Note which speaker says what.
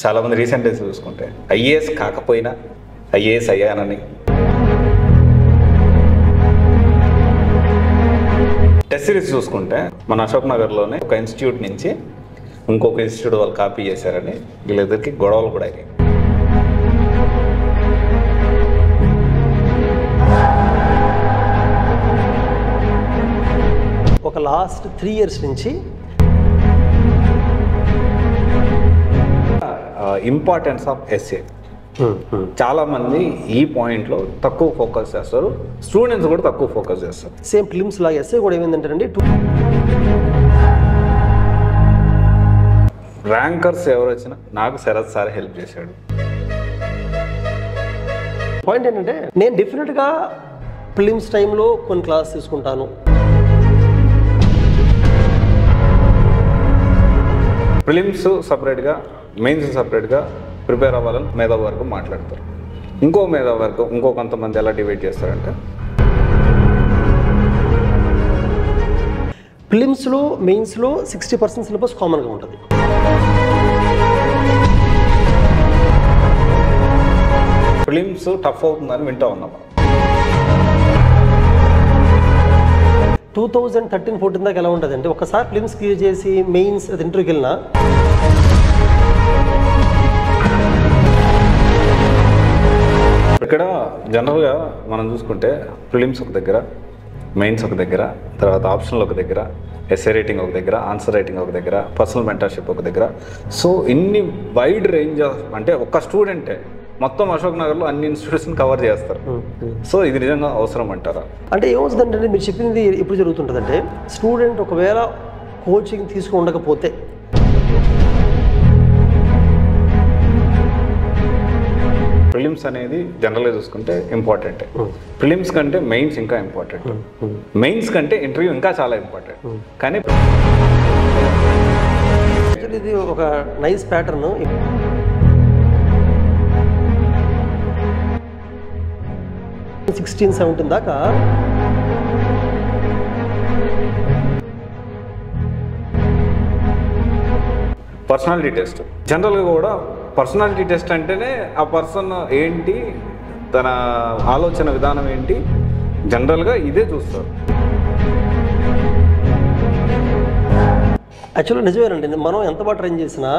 Speaker 1: చాలామంది recent days చూసుకుంటే IAS కాకపోయినా ఐఏఎస్ అయ్యానని టెస్ట్ సిరీస్ చూసుకుంటే మన అశోక్ నగర్లోనే ఒక ఇన్స్టిట్యూట్ నుంచి ఇంకొక ఇన్స్టిట్యూట్ వాళ్ళు కాపీ చేశారని వీళ్ళిద్దరికి గొడవలు కూడా అయ్యాయి.
Speaker 2: ఒక లాస్ట్ 3 years నుంచి
Speaker 1: ఇంపార్టెన్స్ ఆఫ్ ఎస్ఏ చాలా మంది ఈ పాయింట్లో తక్కువ ఫోకస్ చేస్తారు, స్టూడెంట్స్ కూడా తక్కువ ఫోకస్ చేస్తారు.
Speaker 2: సేమ్ ఫిలిమ్స్ లాగా ఎస్ఏ కూడా ఏమైందంటే
Speaker 1: ర్యాంకర్స్ ఎవరు వచ్చినా నాకు శరత్ సార్ హెల్ప్ చేశాడు.
Speaker 2: పాయింట్ ఏంటంటే నేను డెఫినెట్గా ఫిలిమ్స్ టైంలో కొన్ని క్లాస్ తీసుకుంటాను.
Speaker 1: ఫిలిమ్స్ సపరేట్గా, మెయిన్స్ సపరేట్గా ప్రిపేర్ అవ్వాలని మేధావర్గం మాట్లాడతారు. ఇంకో మేధావర్గం ఇంకో కొంతమంది ఎలా డివైడ్ చేస్తారంటే
Speaker 2: ఫిలిమ్స్లో మెయిన్స్లో 60% సిలబస్ కామన్గా ఉంటుంది.
Speaker 1: ఫిలిమ్స్ టఫ్ అవుతుందని వింటూ ఉన్నాం.
Speaker 2: 2013-14 దాకా ఎలా ఉంటుంది అంటే ఒకసారి ఫిలిమ్స్ క్లియర్ చేసి మెయిన్స్ అది ఇంటర్వ్యూకి వెళ్ళినా
Speaker 1: ఇక్కడ జనరల్గా మనం చూసుకుంటే ఫిలిమ్స్ ఒక దగ్గర, మెయిన్స్ ఒక దగ్గర, తర్వాత ఆప్షనల్ ఒక దగ్గర, ఎస్ఏ రైటింగ్ ఒక దగ్గర, ఆన్సర్ రైటింగ్ ఒక దగ్గర, పర్సనల్ మెంటర్షిప్ ఒక దగ్గర. సో ఇన్ని వైడ్ రేంజ్ ఆఫ్ అంటే ఒక స్టూడెంటే మొత్తం అశోక్ నగర్లో అన్ని ఇన్స్టిట్యూట్స్ని కవర్ చేస్తారు. సో ఇది నిజంగా అవసరం అంటారా?
Speaker 2: అంటే ఏమవుతుందంటే మీరు చెప్పింది ఎప్పుడు జరుగుతుంటుందంటే స్టూడెంట్ ఒకవేళ కోచింగ్ తీసుకుని ఉండకపోతే
Speaker 1: ఫిలిమ్స్ అనేది జనరల్గా చూసుకుంటే ఇంపార్టెంట్. ఫిలిమ్స్ కంటే మెయిన్స్ ఇంకా ఇంపార్టెంట్, మెయిన్స్ కంటే ఇంటర్వ్యూ ఇంకా చాలా ఇంపార్టెంట్. కానీ
Speaker 2: ఇది ఒక నైస్ ప్యాటర్న్. 16-17 దాకా
Speaker 1: పర్సనాలిటీ టెస్ట్ జనరల్గా కూడా పర్సనాలిటీ టెస్ట్ అంటేనే ఆ పర్సన్ ఏంటి, తన ఆలోచన విధానం ఏంటి, జనరల్గా ఇదే చూస్తారు.
Speaker 2: యాక్చువల్గా నిజమేనండి, మనం ఎంత బాగా ట్రైన్ చేసినా